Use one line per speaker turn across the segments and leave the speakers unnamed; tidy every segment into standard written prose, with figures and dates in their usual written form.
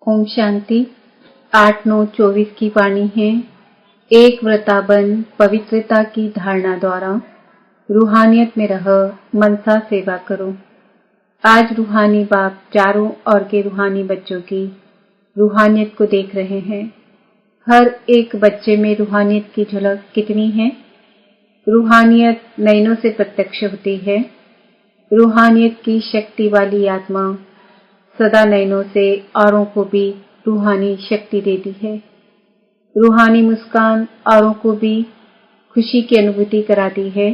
ओम शांति। 8/9/24 की वाणी है। एक व्रताबन पवित्रता की धारणा द्वारा रूहानियत में रह मनसा सेवा करो। आज रूहानी बाप चारों ओर के रूहानी बच्चों की रूहानियत को देख रहे हैं। हर एक बच्चे में रूहानियत की झलक कितनी है। रूहानियत नयनों से प्रत्यक्ष होती है। रूहानियत की शक्ति वाली आत्मा सदा नयनों से औरों को भी रूहानी शक्ति देती है। रूहानी मुस्कान औरों को भी खुशी की अनुभूति कराती है।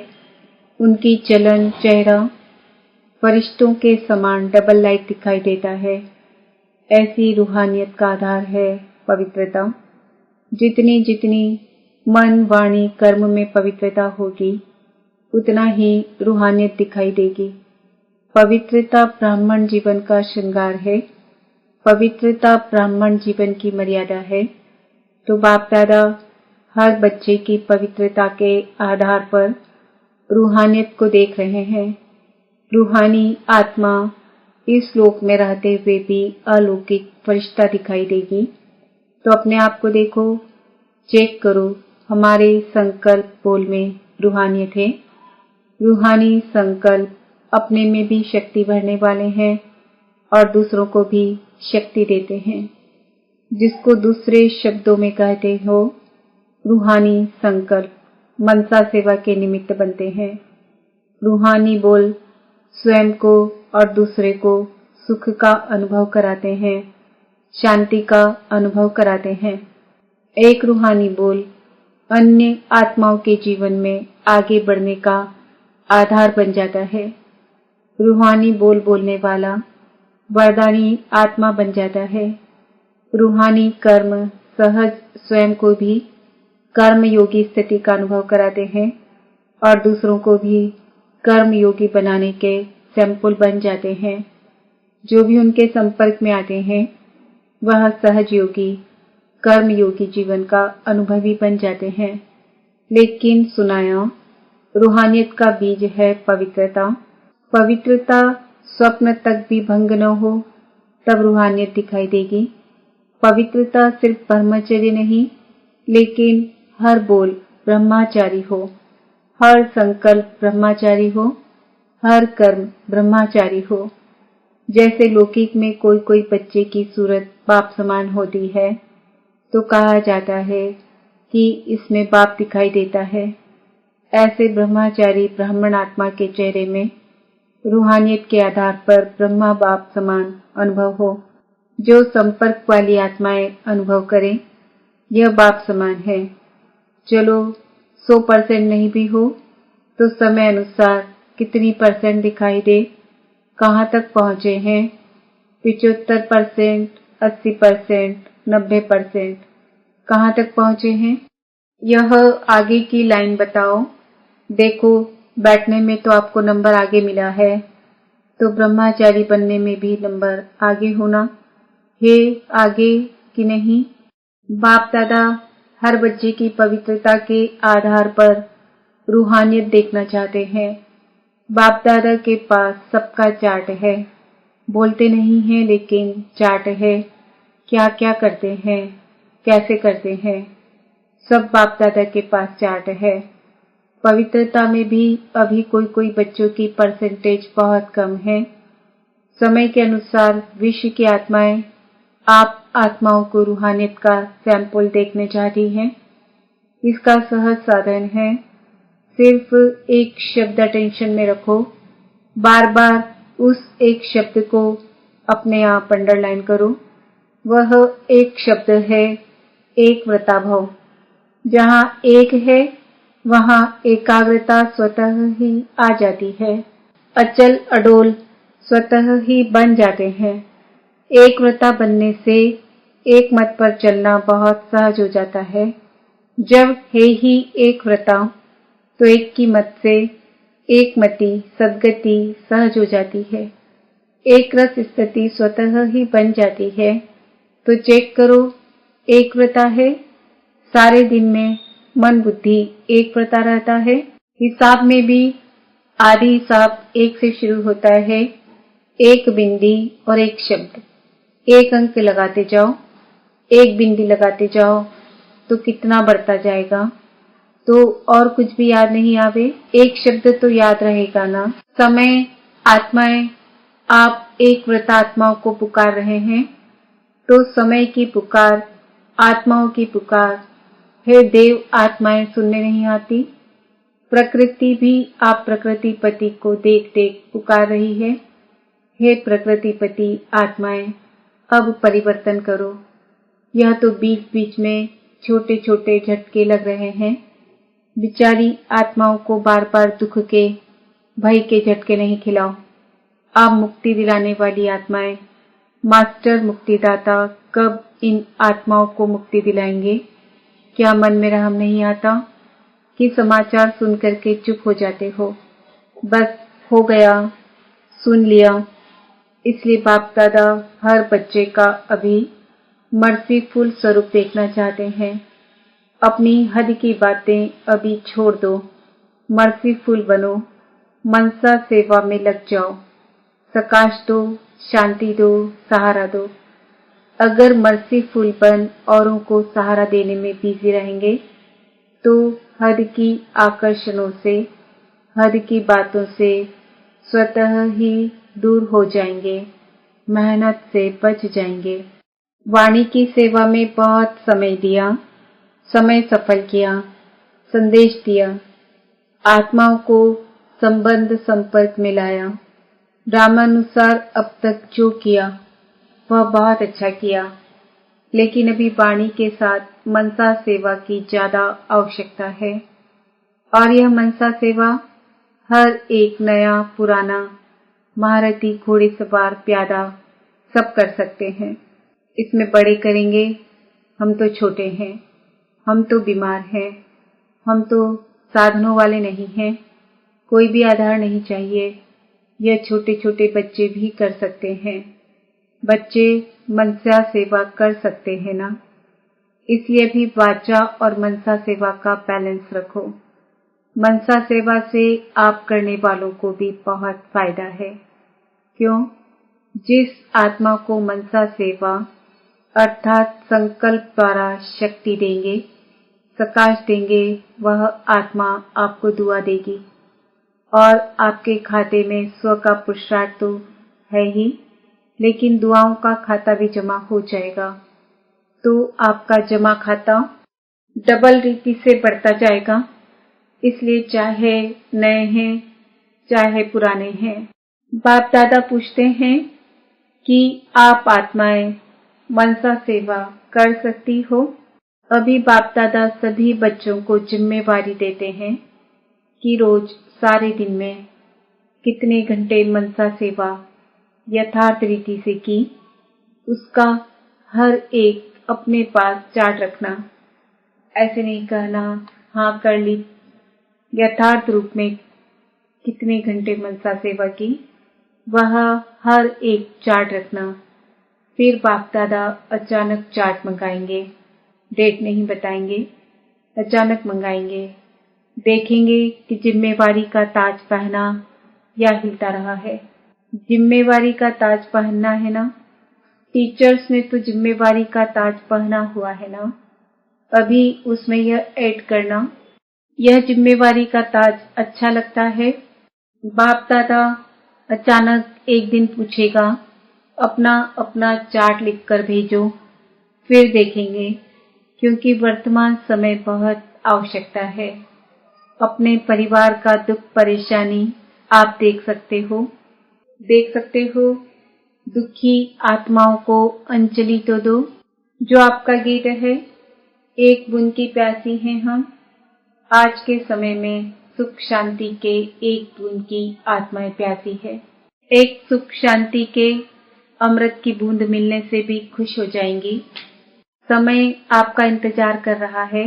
उनकी चलन चेहरा फरिश्तों के समान डबल लाइट दिखाई देता है। ऐसी रूहानियत का आधार है पवित्रता। जितनी जितनी मन वाणी कर्म में पवित्रता होगी उतना ही रूहानियत दिखाई देगी। पवित्रता ब्राह्मण जीवन का श्रृंगार है। पवित्रता ब्राह्मण जीवन की मर्यादा है। तो बाप दादा हर बच्चे की पवित्रता के आधार पर रूहानियत को देख रहे हैं। रूहानी आत्मा इस लोक में रहते हुए भी अलौकिक फरिश्ता दिखाई देगी। तो अपने आप को देखो, चेक करो, हमारे संकल्प बोल में रूहानियत है। रूहानी संकल्प अपने में भी शक्ति भरने वाले हैं और दूसरों को भी शक्ति देते हैं। जिसको दूसरे शब्दों में कहते हो रूहानी संकल्प मनसा सेवा के निमित्त बनते हैं। रूहानी बोल स्वयं को और दूसरे को सुख का अनुभव कराते हैं, शांति का अनुभव कराते हैं। एक रूहानी बोल अन्य आत्माओं के जीवन में आगे बढ़ने का आधार बन जाता है। रूहानी बोल बोलने वाला वरदानी आत्मा बन जाता है। रूहानी कर्म सहज स्वयं को भी कर्म योगी स्थिति का अनुभव कराते हैं और दूसरों को भी कर्म योगी बनाने के सैंपल बन जाते हैं। जो भी उनके संपर्क में आते हैं वह सहज योगी कर्म योगी जीवन का अनुभवी बन जाते हैं। लेकिन सुनाया रूहानियत का बीज है पवित्रता। पवित्रता स्वप्न तक भी भंग न हो तब रूहानियत दिखाई देगी। पवित्रता सिर्फ ब्रह्मचर्य नहीं, लेकिन हर बोल ब्रह्मचारी हो, हर संकल्प ब्रह्मचारी हो, हर कर्म ब्रह्मचारी हो। जैसे लौकिक में कोई कोई बच्चे की सूरत बाप समान होती है तो कहा जाता है कि इसमें बाप दिखाई देता है। ऐसे ब्रह्मचारी ब्राह्मण आत्मा के चेहरे में रूहानियत के आधार पर ब्रह्मा बाप समान अनुभव हो। जो संपर्क वाली आत्माएं अनुभव करें यह बाप समान है। चलो 100% नहीं भी हो तो समय अनुसार कितनी परसेंट दिखाई दे, कहाँ तक पहुँचे हैं, 75%, 80%, 90%, कहाँ तक पहुँचे हैं। यह आगे की लाइन बताओ। देखो बैठने में तो आपको नंबर आगे मिला है, तो ब्रह्मचारी बनने में भी नंबर आगे होना है आगे कि नहीं। बाप दादा हर बच्चे की पवित्रता के आधार पर रूहानियत देखना चाहते हैं। बाप दादा के पास सबका चार्ट है। बोलते नहीं हैं लेकिन चार्ट है। क्या क्या करते हैं, कैसे करते हैं, सब बाप दादा के पास चार्ट है। पवित्रता में भी अभी कोई कोई बच्चों की परसेंटेज बहुत कम है। समय के अनुसार विश्व की आत्माएं आप आत्माओं को रूहानियत का सैंपल देखने चाहती हैं। इसका सहज साधन है, सिर्फ एक शब्द अटेंशन में रखो। बार बार उस एक शब्द को अपने आप अंडरलाइन करो। वह एक शब्द है एक व्रताभाव। जहाँ एक है वहाँ एकाग्रता स्वतः ही आ जाती है। अचल अडोल स्वतः ही बन जाते हैं। एक व्रता बनने से एक मत पर चलना बहुत सहज हो जाता है। जब है ही एक व्रता तो एक की मत से एक मति सद्गति सहज हो जाती है। एक रस स्थिति स्वतः ही बन जाती है। तो चेक करो, एक व्रता है, सारे दिन में मन बुद्धि एक प्रता रहता है। हिसाब में भी आधी हिसाब एक से शुरू होता है, एक बिंदी और एक शब्द। एक अंक लगाते जाओ, एक बिंदी लगाते जाओ तो कितना बढ़ता जाएगा। तो और कुछ भी याद नहीं आवे, एक शब्द तो याद रहेगा ना। समय, आत्माएं, आप एक व्रतात्माओं को पुकार रहे हैं, तो समय की पुकार, आत्माओं की पुकार, हे देव आत्माएं सुनने नहीं आती। प्रकृति भी आप प्रकृतिपति को देख देख पुकार रही है, हे प्रकृतिपति आत्माएं अब परिवर्तन करो। यह तो बीच बीच में छोटे छोटे झटके लग रहे हैं। बिचारी आत्माओं को बार बार दुख के, भय के झटके नहीं खिलाओ। आप मुक्ति दिलाने वाली आत्माएं, मास्टर मुक्तिदाता कब इन आत्माओं को मुक्ति दिलाएंगे? क्या मन में रहम नहीं आता कि समाचार सुन करके चुप हो जाते हो? बस हो गया, सुन लिया। इसलिए बाप दादा हर बच्चे का अभी मर्सीफुल स्वरूप देखना चाहते हैं। अपनी हद की बातें अभी छोड़ दो, मर्सीफुल बनो, मनसा सेवा में लग जाओ। प्रकाश दो, शांति दो, सहारा दो। अगर मर्सीफुल बन औरों को सहारा देने में बिजी रहेंगे तो हद की आकर्षणों से, हद की बातों से स्वतः ही दूर हो जाएंगे, मेहनत से बच जाएंगे। वाणी की सेवा में बहुत समय दिया, समय सफल किया, संदेश दिया, आत्माओं को संबंध संपर्क में लाया। रामानुसार अब तक जो किया वह बहुत अच्छा किया, लेकिन अभी वाणी के साथ मनसा सेवा की ज्यादा आवश्यकता है। और यह मनसा सेवा हर एक नया पुराना महारथी घोड़ेसवार प्यादा सब कर सकते हैं। इसमें बड़े करेंगे, हम तो छोटे हैं, हम तो बीमार हैं, हम तो साधनों वाले नहीं हैं, कोई भी आधार नहीं चाहिए। यह छोटे छोटे बच्चे भी कर सकते हैं। बच्चे मनसा सेवा कर सकते हैं ना, इसलिए भी वाचा और मनसा सेवा का बैलेंस रखो। मनसा सेवा से आप करने वालों को भी बहुत फायदा है। क्यों? जिस आत्मा को मनसा सेवा अर्थात संकल्प द्वारा शक्ति देंगे, प्रकाश देंगे, वह आत्मा आपको दुआ देगी और आपके खाते में स्व का पुरुषार्थ तो है ही, लेकिन दुआओं का खाता भी जमा हो जाएगा। तो आपका जमा खाता डबल रीति से बढ़ता जाएगा। इसलिए चाहे नए हैं, चाहे पुराने हैं, बाप दादा पूछते हैं कि आप आत्माएं मनसा सेवा कर सकती हो? अभी बाप दादा सभी बच्चों को जिम्मेवारी देते हैं कि रोज सारे दिन में कितने घंटे मनसा सेवा यथार्थ रीति से की, उसका हर एक अपने पास चार्ट रखना। ऐसे नहीं कहना हाँ कर ली, यथार्थ रूप में कितने घंटे मनसा सेवा की, वह हर एक चार्ट रखना। फिर बाप दादा अचानक चार्ट मंगाएंगे, डेट नहीं बताएंगे, अचानक मंगाएंगे। देखेंगे कि जिम्मेवारी का ताज पहना या हिलता रहा है। जिम्मेवारी का ताज पहनना है ना, टीचर्स ने तो जिम्मेवारी का ताज पहना हुआ है ना, अभी उसमें यह ऐड करना, यह जिम्मेवारी का ताज अच्छा लगता है। बाप दादा अचानक एक दिन पूछेगा, अपना अपना चार्ट लिखकर भेजो, फिर देखेंगे, क्योंकि वर्तमान समय बहुत आवश्यकता है। अपने परिवार का दुख परेशानी आप देख सकते हो। दुखी आत्माओं को अंजलि तो दो। जो आपका गीत है, एक बूंद की प्यासी हैं हम। आज के समय में सुख शांति के एक बूंद की आत्माएं प्यासी है। एक सुख शांति के अमृत की बूंद मिलने से भी खुश हो जाएंगी। समय आपका इंतजार कर रहा है।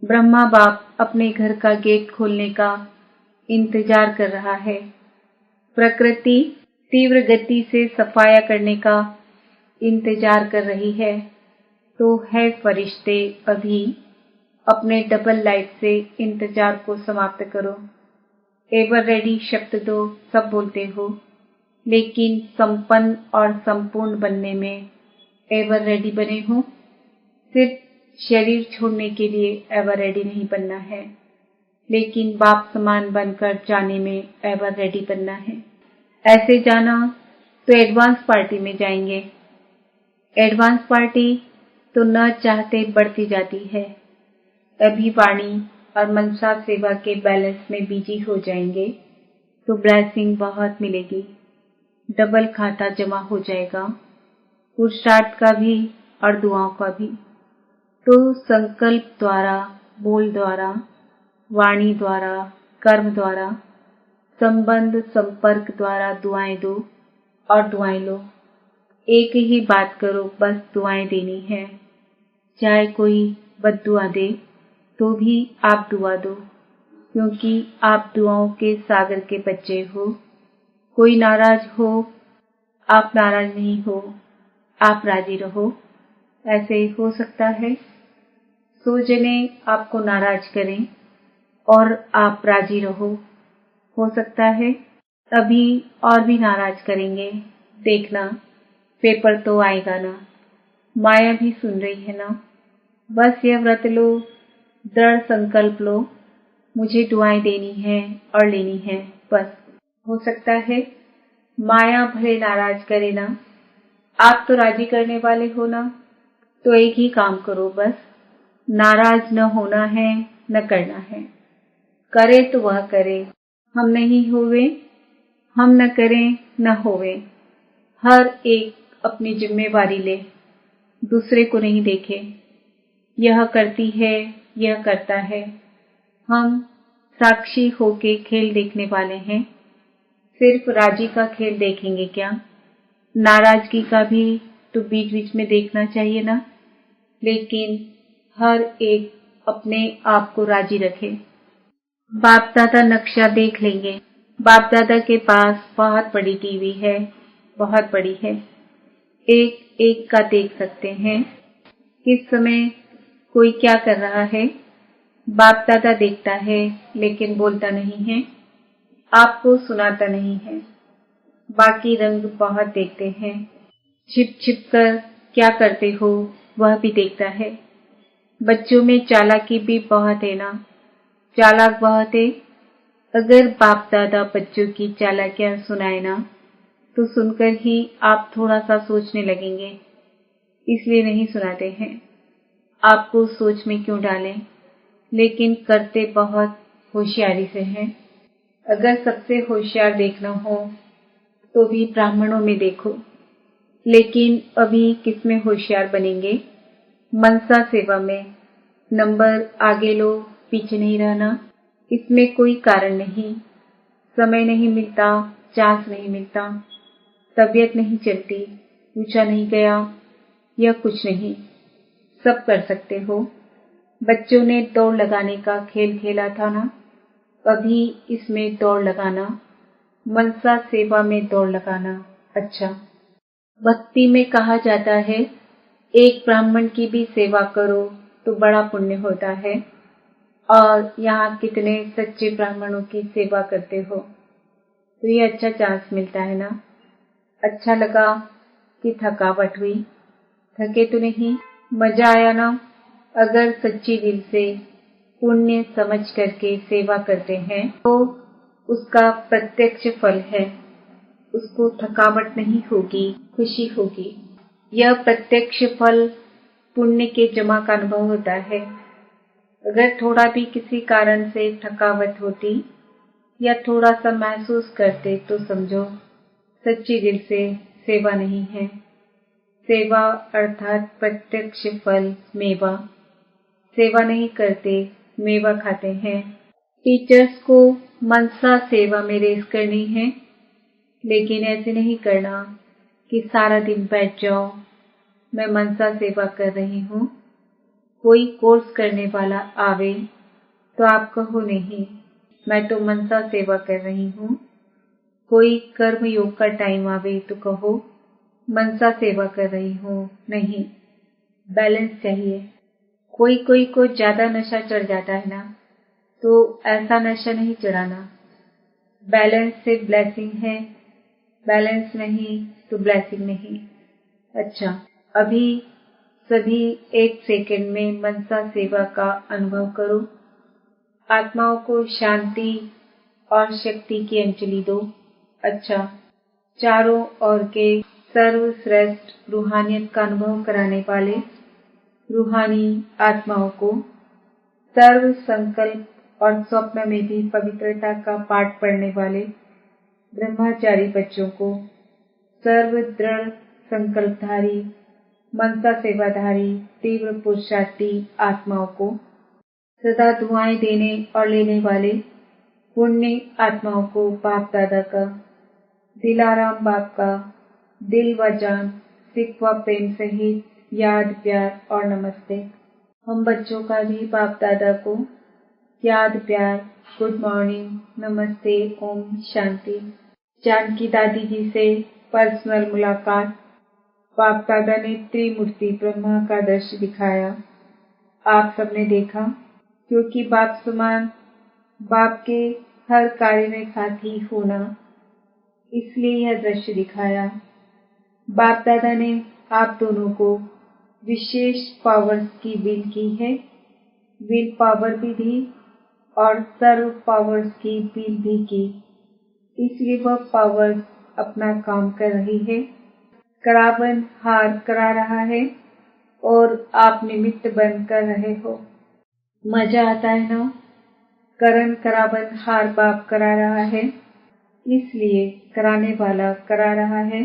ब्रह्मा बाप अपने घर का गेट खोलने का इंतजार कर रहा है। प्रकृति तीव्र गति से सफाया करने का इंतजार कर रही है। तो है फरिश्ते, अभी अपने डबल लाइफ से इंतजार को समाप्त करो। एवर रेडी शब्द तो सब बोलते हो, लेकिन संपन्न और संपूर्ण बनने में एवर रेडी बने हो। सिर्फ शरीर छोड़ने के लिए एवर रेडी नहीं बनना है, लेकिन बाप समान बनकर जाने में एवर रेडी बनना है। ऐसे जाना तो एडवांस पार्टी में जाएंगे। एडवांस पार्टी तो न चाहते बढ़ती जाती है। अभी वाणी और मनसा सेवा के बैलेंस में बिजी हो जाएंगे तो ब्लेसिंग बहुत मिलेगी, डबल खाता जमा हो जाएगा, पुरुषार्थ का भी और दुआओं का भी। तो संकल्प द्वारा, बोल द्वारा, वाणी द्वारा, कर्म द्वारा, संबंध संपर्क द्वारा दुआएं दो और दुआएं लो। एक ही बात करो, बस दुआएं देनी है। चाहे कोई बद्दुआ दे तो भी आप दुआ दो, क्योंकि आप दुआओं के सागर के बच्चे हो। कोई नाराज हो, आप नाराज नहीं हो, आप राजी रहो। ऐसे हो सकता है 100 जने आपको नाराज करें और आप राजी रहो। हो सकता है अभी और भी नाराज करेंगे, देखना पेपर तो आएगा ना। माया भी सुन रही है ना। बस यह व्रत लो, दृढ़ संकल्प लो, मुझे दुआएं देनी है और लेनी है, बस। हो सकता है माया भले नाराज करे ना, आप तो राजी करने वाले हो ना। तो एक ही काम करो, बस नाराज न होना है न करना है। करे तो वह करे, हम नहीं होवे, हम न करें न होवे। हर एक अपनी जिम्मेवारी ले, दूसरे को नहीं देखे। यह करती है, यह करता है। हम साक्षी होके खेल देखने वाले हैं। सिर्फ राजी का खेल देखेंगे क्या? नाराजगी का भी तो बीच बीच में देखना चाहिए ना। लेकिन हर एक अपने आप को राजी रखे। बाप दादा नक्शा देख लेंगे। बाप दादा के पास बहुत बड़ी टीवी है, बहुत बड़ी है। एक एक का देख सकते हैं किस समय कोई क्या कर रहा है। बाप दादा देखता है लेकिन बोलता नहीं है, आपको सुनाता नहीं है। बाकी रंग बहुत देखते हैं। छिप छिप कर क्या करते हो वह भी देखता है। बच्चों में चालाकी भी बहुत है ना, चालाक बहुत है। अगर बाप दादा बच्चों की चालाकियां सुनाए ना, तो सुनकर ही आप थोड़ा सा सोचने लगेंगे। इसलिए नहीं सुनाते हैं, आपको सोच में क्यों डालें, लेकिन करते बहुत होशियारी से हैं। अगर सबसे होशियार देखना हो तो भी ब्राह्मणों में देखो। लेकिन अभी किसमें होशियार बनेंगे? मनसा सेवा में। नंबर आगे लो, पीछे नहीं रहना। इसमें कोई कारण नहीं, समय नहीं मिलता, चांस नहीं मिलता, तबीयत नहीं चलती, पूछा नहीं गया, यह कुछ नहीं, सब कर सकते हो। बच्चों ने दौड़ लगाने का खेल खेला था ना, अभी इसमें दौड़ लगाना, मनसा सेवा में दौड़ लगाना। अच्छा, भक्ति में कहा जाता है एक ब्राह्मण की भी सेवा करो तो बड़ा पुण्य होता है। और यहाँ कितने सच्चे ब्राह्मणों की सेवा करते हो, तो ये अच्छा चांस मिलता है ना। अच्छा लगा कि थकावट हुई? थके तो नहीं? मजा आया ना? अगर सच्ची दिल से पुण्य समझ करके सेवा करते हैं तो उसका प्रत्यक्ष फल है। उसको थकावट नहीं होगी, खुशी होगी। यह प्रत्यक्ष फल पुण्य के जमा का अनुभव होता है। अगर थोड़ा भी किसी कारण से थकावट होती या थोड़ा सा महसूस करते तो समझो सच्ची दिल से सेवा नहीं है। सेवा अर्थात प्रत्यक्ष फल, मेवा। सेवा नहीं करते, मेवा खाते हैं। टीचर्स को मनसा सेवा में रेस करनी है, लेकिन ऐसे नहीं करना कि सारा दिन बैठ जाओ, मैं मनसा सेवा कर रही हूँ। कोई कोर्स करने वाला आवे तो आप कहो नहीं, मैं तो मनसा सेवा कर रही हूँ। कोई कर्म योग का टाइम आवे तो कहो मनसा सेवा कर रही हूँ। नहीं, बैलेंस चाहिए। कोई कोई को ज्यादा नशा चढ़ जाता है ना, तो ऐसा नशा नहीं चढ़ाना। बैलेंस से ब्लेसिंग है, बैलेंस नहीं तो ब्लेसिंग नहीं। अच्छा, अभी सभी 1 सेकंड में मनसा सेवा का अनुभव करो। आत्माओं को शांति और शक्ति की अंजलि दो। अच्छा, चारों ओर के सर्वश्रेष्ठ रूहानियत का अनुभव कराने वाले रूहानी आत्माओं को, सर्व संकल्प और स्वप्न में भी पवित्रता का पाठ पढ़ने वाले ब्रह्मचारी बच्चों को, सर्व दृढ़ संकल्पधारी मनसा सेवाधारी तीव्र पुरुषार्थी आत्माओं को, सदा दुआएं देने और लेने वाले पुण्य आत्माओं को बाप दादा का, दिलाराम बाप का दिल व जान सिख व प्रेम सहित याद प्यार और नमस्ते। हम बच्चों का भी बाप दादा को याद प्यार, गुड मॉर्निंग, नमस्ते, ओम शांति। जानकी दादी जी से पर्सनल मुलाकात। बाप दादा ने त्रिमूर्ति ब्रह्मा का दृश्य दिखाया। आप सबने देखा, क्योंकि बाप समान बाप के हर कार्य में साथी होना, इसलिए यह दृश्य दिखाया। बाप दादा ने आप दोनों को विशेष पावर्स की विल की है, विल पावर भी दी और सर्व पावर्स की विल भी की, इसलिए वह पावर्स अपना काम कर रही है। करावन हार करा रहा है और आप निमित्त बन कर रहे हो। मजा आता है ना? करण करावन हार बाप करा रहा है, इसलिए कराने वाला करा रहा है।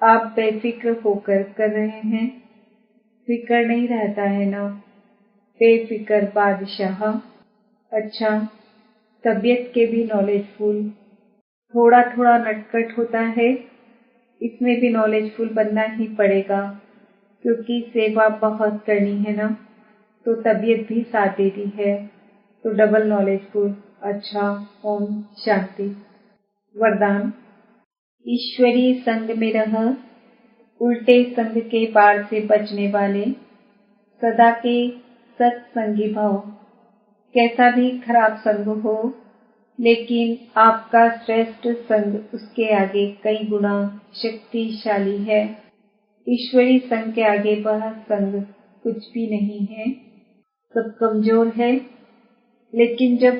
आप बेफिक्र होकर कर रहे हैं, फिक्र नहीं रहता है ना, बेफिक्र बादशाह। अच्छा, तबीयत के भी नॉलेजफुल, थोड़ा थोड़ा नटखट होता है, इसमें भी नॉलेजफुल बनना ही पड़ेगा, क्योंकि सेवा बहुत करनी है ना, तो तबीयत भी साथ देती है, तो डबल नॉलेजफुल। अच्छा, ओम शांति। वरदान। ईश्वरीय संग में रह, उल्टे संग के पार से बचने वाले, सदा के सत्संगी भव। कैसा भी खराब संग हो, लेकिन आपका श्रेष्ठ संग उसके आगे कई गुना शक्तिशाली है। ईश्वरी संग के आगे वह संग कुछ भी नहीं है, सब कमजोर है। लेकिन जब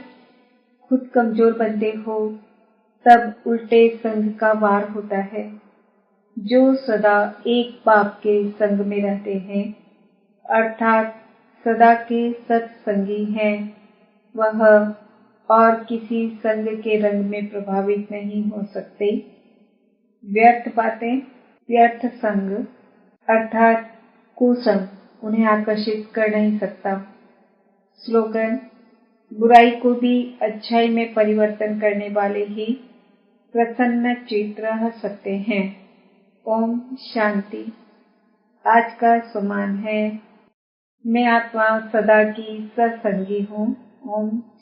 खुद कमजोर बनते हो, तब उल्टे संग का वार होता है। जो सदा एक बाप के संग में रहते हैं, अर्थात सदा के सत्संगी हैं, वह और किसी संग के रंग में प्रभावित नहीं हो सकते। व्यर्थ बातें, व्यर्थ संग अर्थात कुसंग उन्हें आकर्षित कर नहीं सकता। स्लोगन। बुराई को भी अच्छाई में परिवर्तन करने वाले ही प्रसन्न चित्त रह सकते हैं। ओम शांति। आज का सम्मान है, मैं आत्मा सदा की सत्संगी हूँ। ओम